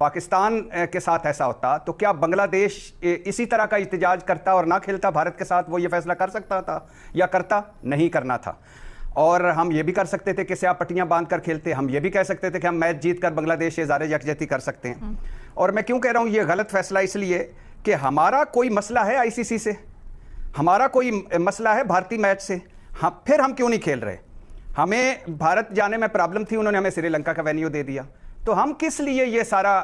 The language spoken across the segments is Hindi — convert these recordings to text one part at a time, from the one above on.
पाकिस्तान के साथ ऐसा होता तो क्या बांग्लादेश इसी तरह का इhtजाज करता और ना खेलता भारत के साथ? वो ये फैसला कर सकता था या करता? नहीं करना था। और हम ये भी कर सकते थे कि स्याह पट्टियां बांध कर खेलते, हम ये भी कह सकते थे कि हम मैच जीत कर बांग्लादेश से इज़हार यकजहती कर सकते हैं। और मैं क्यों कह रहा हूं ये गलत फैसला? इसलिए कि हमारा कोई मसला है आईसीसी से, हमारा कोई मसला है भारतीय मैच से, फिर हम क्यों नहीं खेल रहे? हमें भारत जाने में प्रॉब्लम थी, उन्होंने हमें श्रीलंका का वेन्यू दे दिया, तो हम किस लिए ये सारा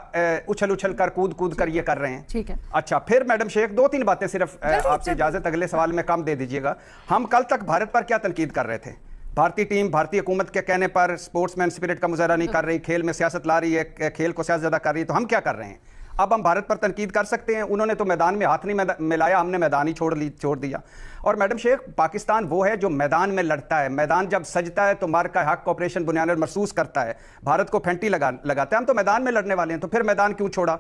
उछल उछल कर कूद कर ये कर रहे हैं? ठीक है। अच्छा, फिर मैडम शेख 2-3 बातें सिर्फ आपसे इजाजत, अगले सवाल में कम दे दीजिएगा। हम कल तक भारत पर क्या तनकीद कर रहे थे? भारतीय टीम भारतीय हुकूमत के कहने पर स्पोर्ट्समैन स्पिरिट का मुजाहरा नहीं कर रही, खेल में सियासत ला रही है, खेल को सियासत ज़्यादा कर रही है, तो हम क्या कर रहे हैं? अब हम भारत पर तनकीद कर सकते हैं? उन्होंने तो मैदान में हाथ नहीं मिलाया, हमने मैदान ही छोड़ दिया। और मैडम शेख, पाकिस्तान वो है जो मैदान में लड़ता है, मैदान जब सजता है तो मार्का हक ऑपरेशन बुनियाद महसूस करता है, भारत को फेंटी लगाता है। हम तो मैदान में लड़ने वाले हैं, तो फिर मैदान क्यों छोड़ा?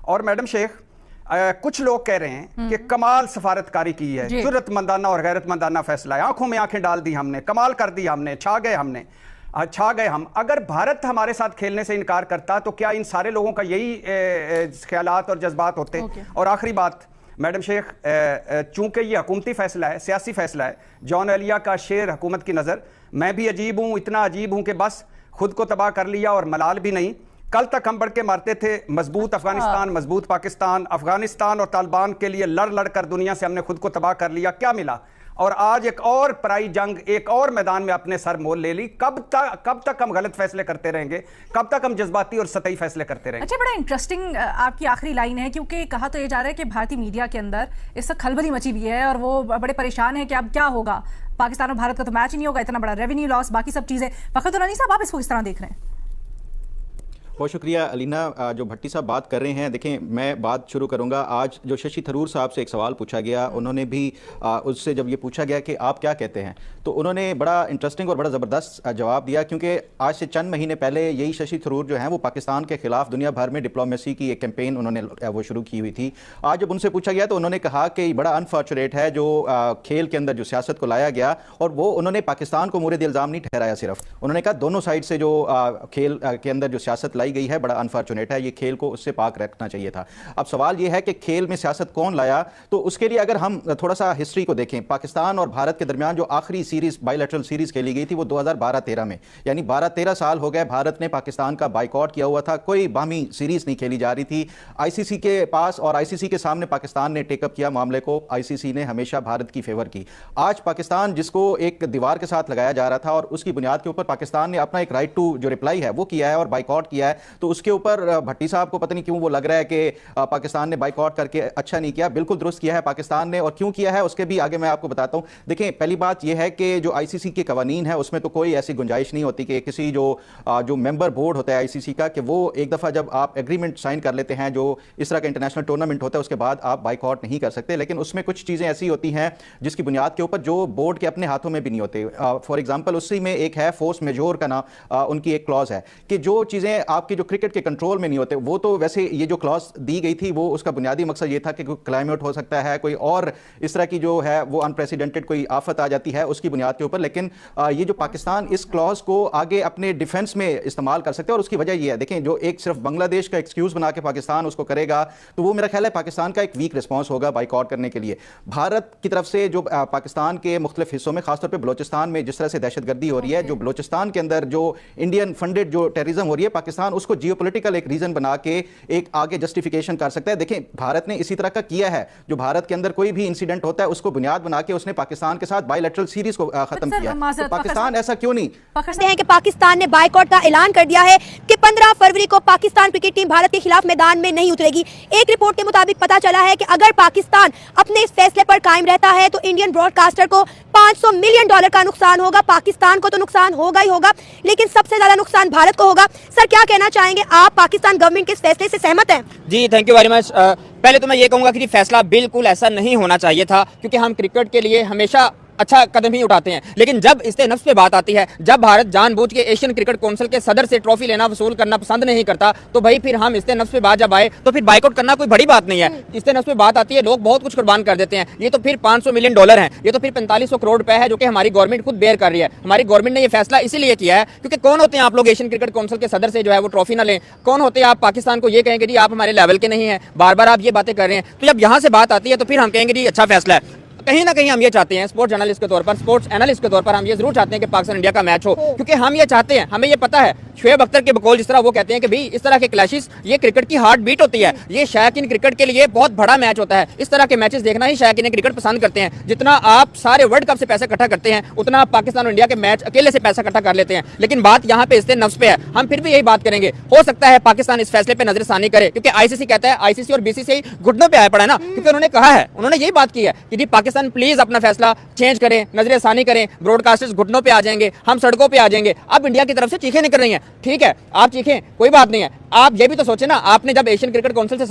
और मैडम शेख, कुछ लोग कह रहे हैं कि कमाल सफारतकारी की है, जुर्रतमंदाना और गैरतमंदाना फैसला है, आंखों में आंखें डाल दी हमने, कमाल कर दी हमने, छा गए हम। अगर भारत हमारे साथ खेलने से इनकार करता तो क्या इन सारे लोगों का यही ख्यालात और जज्बात होते? और आखिरी बात मैडम शेख, चूंकि ये हुकूमती फैसला है, सियासी फैसला है, जॉन एलिया का शेर हुकूमत की नज़र, मैं भी अजीब हूँ, इतना अजीब हूँ कि बस खुद को तबाह कर लिया और मलाल भी नहीं। कल तक हम बढ़ के मारते थे मजबूत अफगानिस्तान, मजबूत पाकिस्तान, अफगानिस्तान और तालिबान के लिए लड़ कर दुनिया से हमने खुद को तबाह कर लिया, क्या मिला? और आज एक और पराई जंग, एक और मैदान में अपने सर मोल ले ली। कब तक हम गलत फैसले करते रहेंगे? कब तक हम जज्बाती और सतही फैसले करते रहेंगे? अच्छा, बड़ा इंटरेस्टिंग आपकी आखिरी लाइन है, क्योंकि कहा तो ये जा रहा है कि भारतीय मीडिया के अंदर इस वक्त खलबली मची हुई है और वो बड़े परेशान है कि अब क्या होगा, पाकिस्तान और भारत का तो मैच ही नहीं होगा, इतना बड़ा रेवेन्यू लॉस, बाकी सब चीजें। फखरुद्दीन अली साहब, आप इसको किस तरह देख रहे हैं? बहुत शुक्रिया अलीना। जो भट्टी साहब बात कर रहे हैं, देखें मैं बात शुरू करूंगा। आज जो शशि थरूर साहब से एक सवाल पूछा गया, उन्होंने भी उससे जब ये पूछा गया कि आप क्या कहते हैं, तो उन्होंने बड़ा इंटरेस्टिंग और बड़ा ज़बरदस्त जवाब दिया, क्योंकि आज से चंद महीने पहले यही शशि थरूर जो हैं वो पाकिस्तान के खिलाफ दुनिया भर में डिप्लोमेसी की एक कैंपेन उन्होंने वो शुरू की हुई थी। आज जब उनसे पूछा गया तो उन्होंने कहा कि बड़ा अनफॉर्चुनेट है जो खेल के अंदर जो सियासत को लाया गया, और वो उन्होंने पाकिस्तान को मोरद इल्ज़ाम नहीं ठहराया, सिर्फ उन्होंने कहा दोनों साइड से जो खेल के अंदर जो सियासत लाई गई है बड़ा अनफॉर्चुनेट है, ये खेल को उससे पाक रखना चाहिए था। अब सवाल ये है कि खेल में सियासत कौन लाया? तो उसके लिए अगर हम थोड़ा सा हिस्ट्री को देखें, पाकिस्तान और भारत के दरमियान जो आखिरी सीरीज बायलैटरल सीरीज खेली गई थी वो 2012-13 में, यानी 12-13 साल हो गए भारत ने पाकिस्तान का बाइकआउट किया हुआ था, कोई बाहमी सीरीज नहीं खेली जा रही थी। आईसीसी के पास और आईसीसी के सामने पाकिस्तान ने टेकअप किया मामले को, आईसीसी ने हमेशा भारत की फेवर की। आज पाकिस्तान जिसको एक दीवार के साथ लगाया जा रहा था और उसकी बुनियाद के ऊपर पाकिस्तान ने अपना एक राइट टू जो रिप्लाई है वो किया है और बाइकआउट किया है, तो उसके ऊपर भट्टी साहब को पता नहीं क्यों वो लग रहा है कि पाकिस्तान ने बाइकआउट करके अच्छा नहीं किया। बिल्कुल दुरुस्त किया है पाकिस्तान ने, और क्यों किया है उसके भी आगे मैं आपको बताता हूं। देखें, पहली बात यह है कि जो आईसीसी के कवानीन है उसमें तो कोई ऐसी गुंजाइश नहीं होती कि किसी जो मेंबर बोर्ड होता है आईसीसी का, कि वो एक दफ़ा जब आप एग्रीमेंट साइन कर लेते हैं जो इस तरह का इंटरनेशनल टूर्नामेंट होता है उसके बाद आप बाइकआउट नहीं कर सकते। लेकिन उसमें कुछ चीज़ें ऐसी होती हैं जिसकी बुनियाद के ऊपर जो बोर्ड के अपने हाथों में भी नहीं होते। फॉर एग्जाम्पल उसी में एक है फोर्स मेजोर का नाम, उनकी एक क्लॉज है कि जो चीज़ें आपकी जो क्रिकेट के कंट्रोल में नहीं होते, वो तो वैसे ये जो क्लॉज दी गई थी वो उसका बुनियादी मकसद ये था कि कोई क्लाइमेट हो सकता है, कोई और इस तरह की जो है वो अनप्रेसिडेंटेड कोई आफत आ जाती है उसकी बुनियाद के ऊपर। लेकिन ये जो पाकिस्तान इस क्लॉज को आगे अपने डिफेंस में इस्तेमाल कर सकते हैं, और उसकी वजह ये है, देखें जो एक सिर्फ बांग्लादेश का एक्सक्यूज बना के पाकिस्तान उसको करेगा तो वो मेरा ख्याल है पाकिस्तान का एक वीक रिस्पॉन्स होगा बाइकआउट करने के लिए। भारत की तरफ से जो पाकिस्तान के मुख्तलिफ हिस्सों में, खासतौर पर बलोचिस्तान में जिस तरह से दहशतगर्दी हो रही है, जो बलोचिस्तान के अंदर जो इंडियन फंडेड जो टेररिज्म हो रही है, पाकिस्तान उसको जियोपॉलिटिकल एक रीजन बना के एक आगे जस्टिफिकेशन कर सकता है। देखें, भारत ने इसी तरह का किया है, जो भारत के अंदर कोई भी इंसिडेंट होता है उसको बुनियाद बना के उसने पाकिस्तान के साथ बायलैटरल सीरीज को खत्म किया। तो पाकिस्तान ऐसा क्यों नहीं पकड़ते हैं कि पाकिस्तान ने बाइकआउट का ऐलान कर दिया है कि 15 फरवरी को पाकिस्तान क्रिकेट टीम भारत के खिलाफ मैदान में नहीं उतरेगी। एक रिपोर्ट के मुताबिक पता चला है कि अगर पाकिस्तान अपने इस फैसले पर कायम रहता है तो इंडियन ब्रॉडकास्टर को $500 मिलियन का नुकसान होगा। पाकिस्तान को तो नुकसान होगा ही होगा, लेकिन सबसे ज्यादा नुकसान भारत को होगा। सर, क्या कहना चाहेंगे आप, पाकिस्तान गवर्नमेंट के इस फैसले से सहमत हैं? जी, थैंक यू वेरी मच। पहले तो मैं ये कहूँगा कि फैसला बिल्कुल ऐसा नहीं होना चाहिए था, क्योंकि हम क्रिकेट के लिए हमेशा अच्छा कदम ही उठाते हैं। लेकिन जब इससे नफ्स पे बात आती है, जब भारत जानबूझ के एशियन क्रिकेट काउंसिल के सदर से ट्रॉफी लेना वसूल करना पसंद नहीं करता, तो भाई फिर हम इससे नफ्स पे बात जब आए तो फिर बाइकआउट करना कोई बड़ी बात नहीं है। इससे नफ्स पे बात आती है, लोग बहुत कुछ कुर्बान कर देते हैं। ये तो फिर $500 मिलियन है, ये तो फिर 4500 करोड़ रुपए है जो कि हमारी गवर्नमेंट खुद बेयर कर रही है। हमारी गवर्नमेंट ने ये फैसला इसीलिए किया है क्योंकि कौन होते हैं आप लोग एशियन क्रिकेट काउंसिल के सदर से जो है वो ट्रॉफी ना लें? कौन होते हैं आप पाकिस्तान को ये कहेंगे जी आप हमारे लेवल के नहीं है? बार बार आप ये बातें कर रहे हैं। तो जब यहाँ से बात आती है तो फिर हम कहेंगे जी अच्छा फैसला है। कहीं ना कहीं हम ये चाहते हैं, स्पोर्ट्स जर्नलिस्ट के तौर पर, स्पोर्ट्स एनालिस्ट के तौर पर हम ये जरूर चाहते हैं कि पाकिस्तान इंडिया का मैच हो, क्योंकि हम ये चाहते हैं, हमें ये पता है शोएब अख्तर के बकौल जिस तरह वो कहते हैं कि भाई इस तरह के क्लैशेस ये क्रिकेट की हार्ट बीट होती है, ये शायकीन क्रिकेट के लिए बहुत बड़ा मैच होता है। इस तरह के मैचेस देखना ही शायकीन क्रिकेट पसंद करते हैं। जितना आप सारे वर्ल्ड कप से पैसा इकट्ठा करते हैं उतना आप पाकिस्तान और इंडिया के मैच अकेले से पैसा इकट्ठा कर लेते हैं। लेकिन बात यहाँ पे इससे नफ्स पे है। हम फिर भी यही बात करेंगे, हो सकता है पाकिस्तान इस फैसले पे नजरसानी करे, क्योंकि आईसीसी कहता है, आईसीसी और बीसीसीआई घुटनों पे आया पड़ा है ना, क्योंकि उन्होंने कहा है, उन्होंने यही बात की है कि जी पाकिस्तान प्लीज अपना फैसला चेंज करें, नजरसानी करें, ब्रॉडकास्टर्स घुटनों पे आ जाएंगे, हम सड़कों पे आ जाएंगे। अब इंडिया की तरफ से चीखें निकल रही हैं, ठीक है आप चीखें, कोई बात नहीं है। आप ये भी तो सोचे ना, आपने जब एशियन क्रिकेट काउंसिल से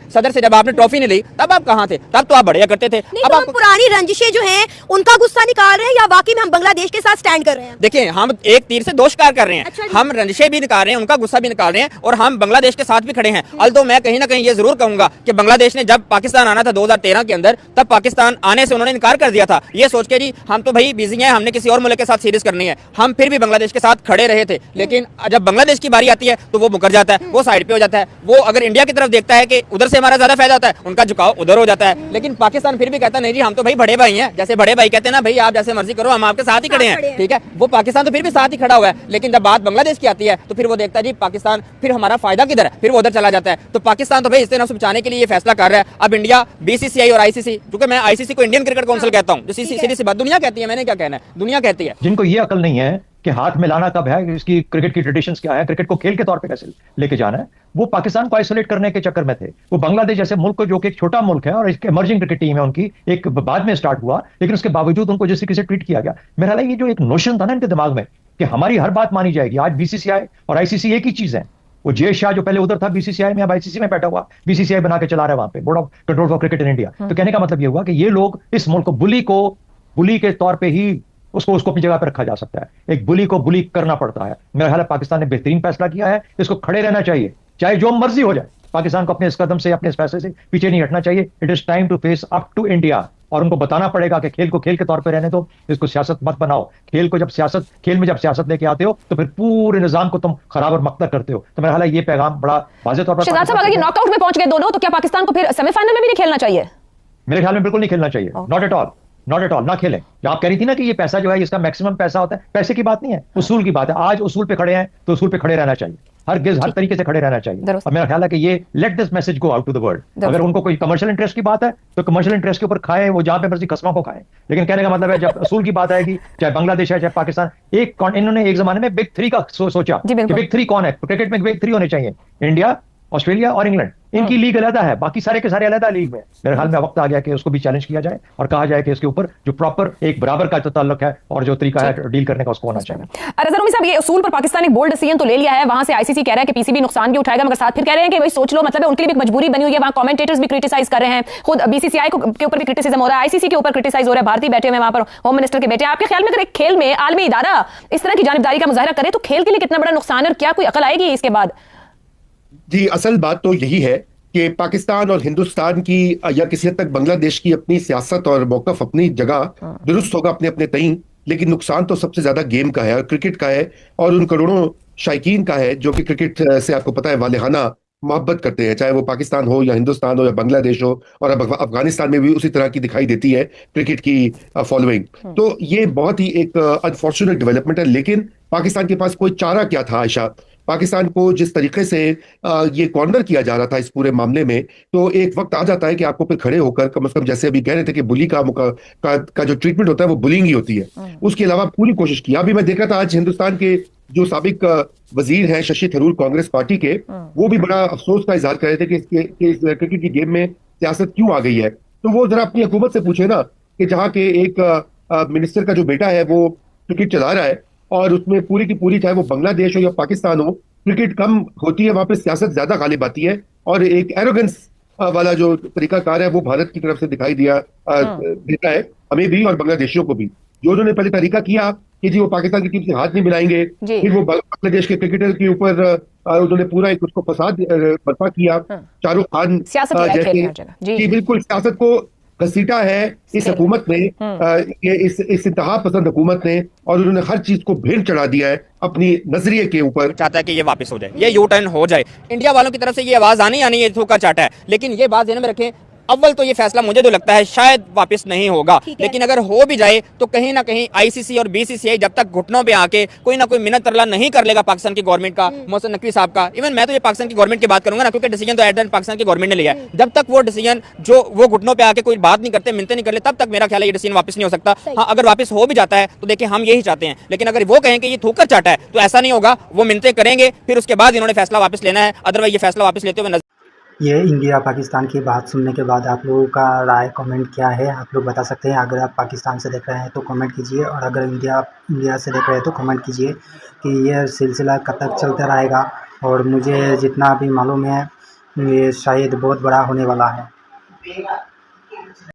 सदर से जब आपने ट्रॉफी नहीं ली तब आप कहां थे? तब तो आप बढ़िया करते थे। अब तो पुरानी रंजिशें जो हैं उनका गुस्सा निकाल रहे हैं या वाकई में हम बांग्लादेश के साथ स्टैंड कर रहे हैं? देखिए हम एक तीर से दो शिकार कर रहे हैं। अच्छा, हम रंजिशें भी निकाल रहे हैं, उनका गुस्सा भी निकाल रहे हैं और हम बांग्लादेश के साथ भी खड़े हैं। अल्दो मैं कहीं ना कहीं ये जरूर कहूंगा कि बांग्लादेश ने जब पाकिस्तान आना था 2013 के अंदर, तब पाकिस्तान आने से उन्होंने इनकार कर दिया था, ये सोच के जी हम तो भाई बिजी हैं, हमने किसी और मुल्क के साथ सीरीज करनी है। हम फिर भी बांग्लादेश के साथ खड़े रहे थे, लेकिन जब बांग्लादेश की बारी आती है तो वो मुकर जाता है, वो साइड पे हो जाता है। वो अगर इंडिया की तरफ देखता है कि उधर से हमारा ज्यादा फायदा होता है, उनका झुकाव उधर हो जाता है। लेकिन पाकिस्तान फिर भी कहता नहीं जी हम तो भाई बड़े भाई हैं, जैसे बड़े भाई कहते हैं ना भाई आप जैसे मर्जी करो, हम आपके साथ ही खड़े हैं, ठीक है। वो पाकिस्तान तो फिर भी साथ ही खड़ा हुआ है, लेकिन जब बात बांग्लादेश की आती है तो फिर वो देखता है जी पाकिस्तान, फिर हमारा फायदा किधर है, फिर वो उधर चला जाता है। तो पाकिस्तान तो भाई इससे नफ्स बचाने के लिए ये फैसला कर रहा है। अब इंडिया, बीसीसीआई और आईसीसी, क्योंकि मैं आईसीसी को इंडियन क्रिकेट काउंसिल कहता हूँ, जो सीधी सी बात दुनिया कहती है, मैंने क्या कहना है, दुनिया कहती है। जिनको ये अकल नहीं है कि हाथ में लाना कब है, इसकी क्रिकेट की ट्रेडिशंस क्या है, क्रिकेट को खेल के तौर पे कैसे लेके जाना है, वो पाकिस्तान को आइसोलेट करने के चक्कर में थे। वो बांग्लादेश जैसे मुल्क को, जो कि एक छोटा मुल्क है और एक इमर्जिंग क्रिकेट टीम है उनकी, एक बाद में स्टार्ट हुआ, लेकिन उसके बावजूद उनको जिस तरीके से ट्रीट किया गया, मेरा ख्याल है ये जो एक नोशन था ना इनके दिमाग में कि हमारी हर बात मानी जाएगी। आज बीसीसीआई और आईसीसी एक ही चीज है। वो जय शाह जो पहले उधर था बीसीसीआई में, अब आईसीसी में बैठा हुआ, बीसीसीआई बना के चला रहा है वहां पे, board of control for cricket in India. तो कहने का मतलब ये हुआ कि ये लोग इस मुल्क को बुली के तौर पे ही उसको अपनी जगह पर रखा जा सकता है। एक बुली को बुली करना पड़ता है। मेरा ख्याल है पाकिस्तान ने बेहतरीन फैसला किया है, इसको खड़े रहना चाहिए, चाहे जो मर्जी हो जाए। पाकिस्तान को अपने इस कदम से, अपने इस फैसले से पीछे नहीं हटना चाहिए। It is time to face up to India, और उनको बताना पड़ेगा कि खेल को खेल के तौर पे रहने दो, इसको सियासत मत बनाओ। खेल में जब सियासत लेके आते हो तो फिर पूरे निजाम को तुम खराब और मकदर करते हो। तो मेरा ख्याल है ये पैगाम बड़ा वाज़ेह तौर पर, शहजाद साहब अगर ये नॉकआउट में पहुंच गए दोनों, तो क्या पाकिस्तान को फिर सेमीफाइनल में भी नहीं खेलना चाहिए? मेरे ख्याल में बिल्कुल नहीं खेलना चाहिए, नॉट एट ऑल, ना खेलें। जो आप कह रही थी ना कि ये पैसा जो है इसका मैक्सिमम पैसा होता है, पैसे की बात नहीं है, उसूल की बात है। आज उसूल पे खड़े हैं तो उसूल पे खड़े रहना चाहिए, हर तरीके से खड़े रहना चाहिए। और मेरा ख्याल है कि ये let this message go out to the world. अगर उनको कोई कमर्शियल इंटरेस्ट की बात है तो कमर्शियल इंटरेस्ट के ऊपर खाएं, वो जहां पे मर्जी कस्मों को खाएं, लेकिन कहने का मतलब है जब उसूल की बात आएगी, चाहे बांग्लादेश है चाहे पाकिस्तान, इन्होंने एक जमाने में बिग थ्री का सोचा कि बिग थ्री कौन है क्रिकेट में, बिग थ्री होने चाहिए, इंडिया, ऑस्ट्रेलिया और इंग्लैंड। इनकी लीग अलग है, बाकी सारे के सारे अलग लीग में। मेरे ख्याल में वक्त आ गया कि उसको भी चैलेंज किया जाए और कहा जाए कि इसके ऊपर जो प्रॉपर एक बराबर का जो ताल्लुक है और जो तरीका है डील करने का, उसको होना चाहिए। रज़ा रूमी साहब, ये उसूल पर पाकिस्तान एक बोल्ड डिसीजन तो ले लिया है, वहां से आईसीसी कह रहा है कि पीसीबी नुकसान भी उठाएगा, मगर साथ फिर कह रहे हैं कि भाई सोच लो, मतलब उनके लिए भी मजबूरी बनी हुई है। वहां कमेंटेटर्स भी क्रिटिसाइज कर रहे हैं, खुद बीसीसीआई के ऊपर भी क्रिटिसिज्म हो रहा है, आईसीसी के ऊपर क्रिटिसाइज हो रहा है, भारतीय बैठे हुए वहां पर, होम मिनिस्टर के बैठे। आपके ख्याल में अगर एक खेल में आलमी इदारा इस तरह की जानिबदारी का मुजाहरा करे तो खेल के लिए कितना बड़ा नुकसान है और क्या कोई अकल आएगी इसके बाद? जी, असल बात तो यही है कि पाकिस्तान और हिंदुस्तान की या किसी हद तक बांग्लादेश की अपनी सियासत और मौकफ अपनी जगह दुरुस्त होगा अपने अपने तईन, लेकिन नुकसान तो सबसे ज्यादा गेम का है और क्रिकेट का है और उन करोड़ों शायकीन का है जो कि क्रिकेट से आपको पता है वालेहाना मोहब्बत करते हैं, चाहे वो पाकिस्तान हो या हिंदुस्तान हो या बांग्लादेश हो, और अब अफगानिस्तान में भी उसी तरह की दिखाई देती है क्रिकेट की फॉलोइंग। तो ये बहुत ही एक अनफॉर्चुनेट डेवलपमेंट है, लेकिन पाकिस्तान के पास कोई चारा क्या था आयशा? पाकिस्तान को जिस तरीके से ये कॉर्नर किया जा रहा था इस पूरे मामले में, तो एक वक्त आ जाता है कि आपको फिर खड़े होकर कम से कम, जैसे अभी कह रहे थे कि बुली का जो ट्रीटमेंट होता है वो बुलिंग ही होती है, उसके अलावा पूरी कोशिश की। अभी मैं देखा था आज हिंदुस्तान के जो साबिक वजीर हैं शशि थरूर कांग्रेस पार्टी के, वो भी बड़ा अफसोस का इजहार कर रहे थे कि इस क्रिकेट की गेम में सियासत क्यों आ गई है। तो वो जरा अपनी हुकूमत से पूछे ना कि जहाँ के एक मिनिस्टर का जो बेटा है वो क्रिकेट चला रहा है और उसमें पूरी की पूरी, चाहे वो बांग्लादेश हो या पाकिस्तान हो, क्रिकेट कम होती है, वहां पे सियासत ज्यादा गालिब आती है और एक एरोगेंस वाला जो तरीकाकार है वो भारत की तरफ से दिखाई देता है। हमें भी और बांग्लादेशियों को भी। जो उन्होंने पहले तरीका किया कि जी वो पाकिस्तान की टीम से हाथ नहीं मिलाएंगे, जी। फिर वो बांग्लादेश के क्रिकेटर के ऊपर उन्होंने पूरा एक उसको फसाद बर्पा किया। शाहरुख खान सियासत किया है खेल में हर जगह। जी। जी बिल्कुल सियासत को घसीटा है इस हुकूमत ने, ये इस इंतहा पसंद हुकूमत ने, और उन्होंने हर चीज को भेंट चढ़ा दिया है अपनी नजरिए के ऊपर। चाहता है कि ये वापस हो जाए, ये यू टर्न हो जाए। इंडिया वालों की तरफ से ये आवाज आनी ये थूका चाटा है, लेकिन ये बात ध्यान में रखें, अव्वल तो ये फैसला मुझे तो लगता है शायद वापस नहीं होगा, लेकिन अगर हो भी जाए तो कहीं ना कहीं आईसीसी और बीसीसीआई जब तक घुटनों पे आके कोई ना कोई मिन्नत तरला नहीं कर लेगा पाकिस्तान की गवर्नमेंट का, मोहसिन नकवी साहब का, इवन मैं तो ये पाकिस्तान की गवर्नमेंट की बात करूंगा ना, क्योंकि डिसीजन तो एट द एंड पाकिस्तान की गवर्नमेंट ने लिया है। जब तक वो डिसीजन जो वो घुटनों पे आके कोई बात नहीं करते, मिलते नहीं कर ले, तब तक मेरा ख्याल है ये डिसीजन वापस नहीं हो सकता। हाँ, अगर वापस हो भी जाता है तो देखिए हम यही चाहते हैं, लेकिन अगर वो कहें कि ये थूकर चाटा है तो ऐसा नहीं होगा। वो मिन्नतें करेंगे, फिर उसके बाद इन्होंने फैसला वापस लेना है, अदरवाइज ये फैसला वापस लेते हुए ये इंडिया पाकिस्तान की बात सुनने के बाद आप लोगों का राय कमेंट क्या है, आप लोग बता सकते हैं। अगर आप पाकिस्तान से देख रहे हैं तो कमेंट कीजिए, और अगर इंडिया से देख रहे हैं तो कमेंट कीजिए कि यह सिलसिला कब तक चलता रहेगा। और मुझे जितना भी मालूम है ये शायद बहुत बड़ा होने वाला है।